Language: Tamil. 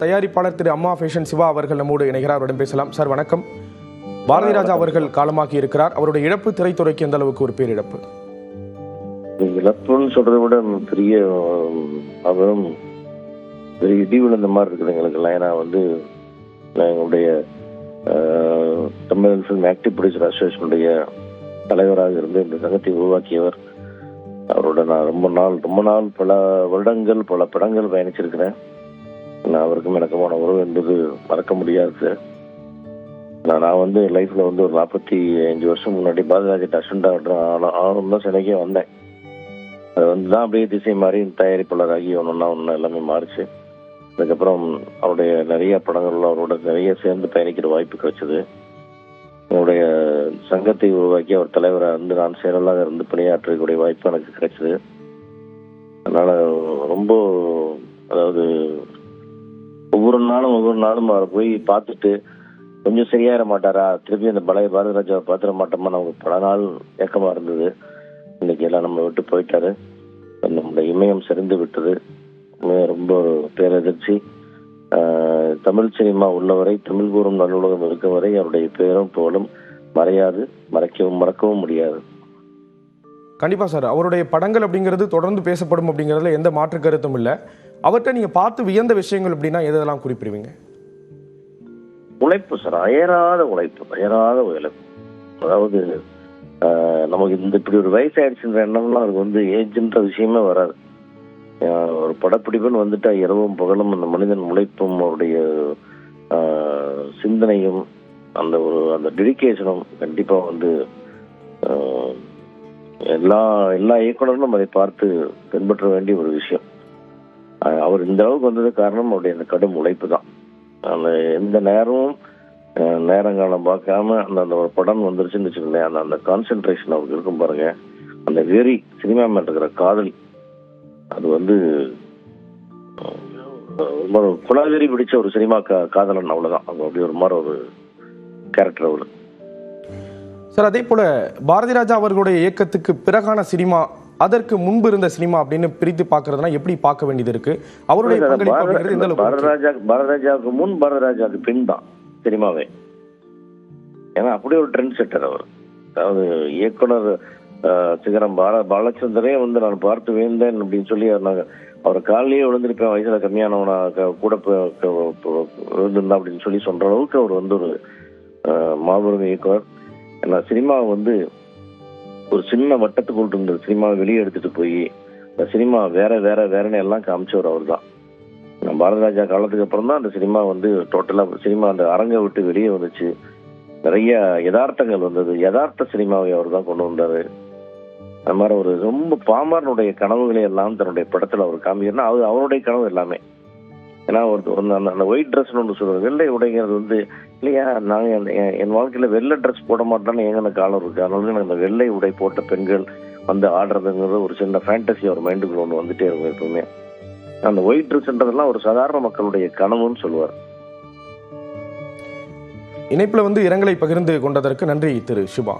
தயாரிப்பாளர் திரு அம்மா ஃபேஷன் சிவா அவர்கள் நம்மோடு இணைகிறார். அவரிடம் பேசலாம். சார் வணக்கம். பாரதி ராஜா அவர்கள் காலமாக்கி இருக்கிறார். அவருடைய இழப்பு திரைத்துறைக்கு எந்த அளவுக்கு ஒரு பேரிழப்பு? இழப்புன்னு சொல்றதை விட பெரிய அவரும் பெரிய இடி விழுந்த மாதிரி இருக்குது எங்களுக்கெல்லாம். ஏன்னா எங்களுடைய தமிழ் ஃபிலிம் ஆக்டிவ் ப்ரொடியூசர் அசோசியேஷனுடைய தலைவராக இருந்து இந்த சங்கத்தை உருவாக்கியவர். அவரோட நான் ரொம்ப நாள் பல வருடங்கள் பல படங்கள் பயணிச்சிருக்கிறேன். நான் அவருக்கும் எனக்குமான உறவு என்பது மறக்க முடியாது. நான் லைஃப்ல ஒரு 45 வருஷம் முன்னாடி பாரதிராஜா அசண்டா ஆளும் தான் சென்னைக்கே வந்தேன். அது தான் அப்படியே திசை மாறி தயாரிப்பாளராகி ஒன்று எல்லாமே மாறிச்சு. அதுக்கப்புறம் அவருடைய நிறைய படங்கள்ல அவரோட நிறைய சேர்ந்து பயணிக்கிற வாய்ப்பு கிடைச்சது. என்னுடைய சங்கத்தை உருவாக்கி அவர் தலைவராக இருந்து நான் செயலாளராக இருந்து பணியாற்றக்கூடிய வாய்ப்பு எனக்கு கிடைச்சது. அதனால ரொம்ப ஒவ்வொரு நாளும் அவரை போய் பார்த்துட்டு கொஞ்சம் சரியாயிட மாட்டாரா, திருப்பி அந்த பழைய பாரதிராஜாவை பார்த்துட மாட்டோமா, நமக்கு பல நாள் ஏக்கமா இருந்தது. இன்னைக்கு எல்லாம் நம்ம விட்டு போயிட்டாரு. நம்முடைய இமயம் சரிந்து விட்டது. ரொம்ப பேரதிர்ச்சி. தமிழ் சினிமா உள்ளவரை, தமிழ் கூறும் நல்லுலகம் இருக்கும் வரை அவருடைய பேரும் புகழும் மறையாது, மறக்கவும் முடியாது. கண்டிப்பா சார். அவருடைய படங்கள் அப்படிங்கிறது தொடர்ந்து பேசப்படும் அப்படிங்கிறதுல எந்த மாற்று கருத்தும் இல்லை. அவர்கிட்ட நீங்க பார்த்து வியந்த விஷயங்கள் அப்படின்னா எதெல்லாம் குறிப்பிடுவீங்க? உழைப்பு சார், அயராத உழைப்பு. நமக்கு இப்படி ஒரு வயசாயிடுச்சுன்ற எண்ணம்லாம் அவருக்கு ஏஜ்ன்ற விஷயமே வராது. ஒரு படப்பிடிப்புன்னு இரவும் பகலும் அந்த மனிதன் உழைப்பும் அவருடைய சிந்தனையும் அந்த டெடிகேஷனும் கண்டிப்பா எல்லா இயக்குனரும் அதை பார்த்து பின்பற்ற வேண்டிய ஒரு விஷயம். அவர் இந்த அளவுக்கு வந்தது காரணம் அவருடைய அந்த கடும் உழைப்பு தான். அந்த எந்த நேரங்காலம் பார்க்காம அந்த ஒரு படம் வந்துருச்சுன்னு வச்சுக்கோங்களேன், அந்த கான்சென்ட்ரேஷன் அவருக்கு இருக்கும் பாருங்க. அந்த வெறி, சினிமா மேல இருக்கிற காதல், அது குலாவெறி பிடிச்ச ஒரு சினிமா காதலன், அவ்வளவுதான். அப்படி ஒரு மாதிரி ஒரு கேரக்டர் அவரு. சார், அதே போல பாரதி ராஜா அவர்களுடைய இயக்கத்துக்கு பிறகான சினிமா, அதற்கு முன்பு இருந்த சினிமா அப்படின்னு பிரித்து பார்க்கறதுனா எப்படி பார்க்க வேண்டியது இருக்கு? அவருடைய பாரதிராஜாவுக்கு முன், பாரதிராஜாவுக்கு பின் தான் சினிமாவே. ஏன்னா அப்படியே ஒரு ட்ரெண்ட் செட்டர் அவர். அதாவது இயக்குனர் சிகரம் பாலச்சந்தரே நான் பார்த்து வேந்தேன் அப்படின்னு சொல்லி அவர் காலையே விழுந்திருப்பேன், வயசுல கம்மியானவனா கூட விழுந்திருந்தா அப்படின்னு சொல்லி சொல்ற அளவுக்கு அவர் ஒரு மாபெரும் இயக்குனர். ஏன்னா சினிமா ஒரு சின்ன வட்டத்துக்குள் இருந்த சினிமாவை வெளியே எடுத்துட்டு போய் இந்த சினிமா வேறன்னு எல்லாம் காமிச்சவர் அவர் தான். பாரதிராஜா காலத்துக்கு அப்புறம் தான் அந்த சினிமா டோட்டலா சினிமா அந்த அரங்கை விட்டு வெளியே வந்துச்சு. நிறைய யதார்த்தங்கள் வந்தது. யதார்த்த சினிமாவை அவர் தான் கொண்டு வந்தாரு. அது மாதிரி ஒரு ரொம்ப பாமரனுடைய கனவுகளை எல்லாம் தன்னுடைய படத்துல அவர் காமிக்கிறா. அவருடைய கனவு எல்லாமே. ஏன்னா அந்த ஒயிட் ட்ரெஸ்ன்னு ஒன்று சொல்றது, வெள்ளை உடைங்கிறது இல்லையா, நாங்கள் என் வாழ்க்கையில வெள்ளை ட்ரெஸ் போட மாட்டோன்னு எங்க காலம் இருக்கு. அதனால எனக்கு அந்த வெள்ளை உடை போட்ட பெண்கள் ஆடுறதுங்கிறது ஒரு சின்ன ஃபேண்டசி அவர் மைண்டுக்குள்ள ஒன்று வந்துட்டே இருக்கும் எப்பவுமே. அந்த ஒயிட் ட்ரெஸ்ன்றதெல்லாம் ஒரு சாதாரண மக்களுடைய கனவுன்னு சொல்லுவார். இணைப்புல இரங்கலை பகிர்ந்து கொண்டதற்கு நன்றி திரு சிவா.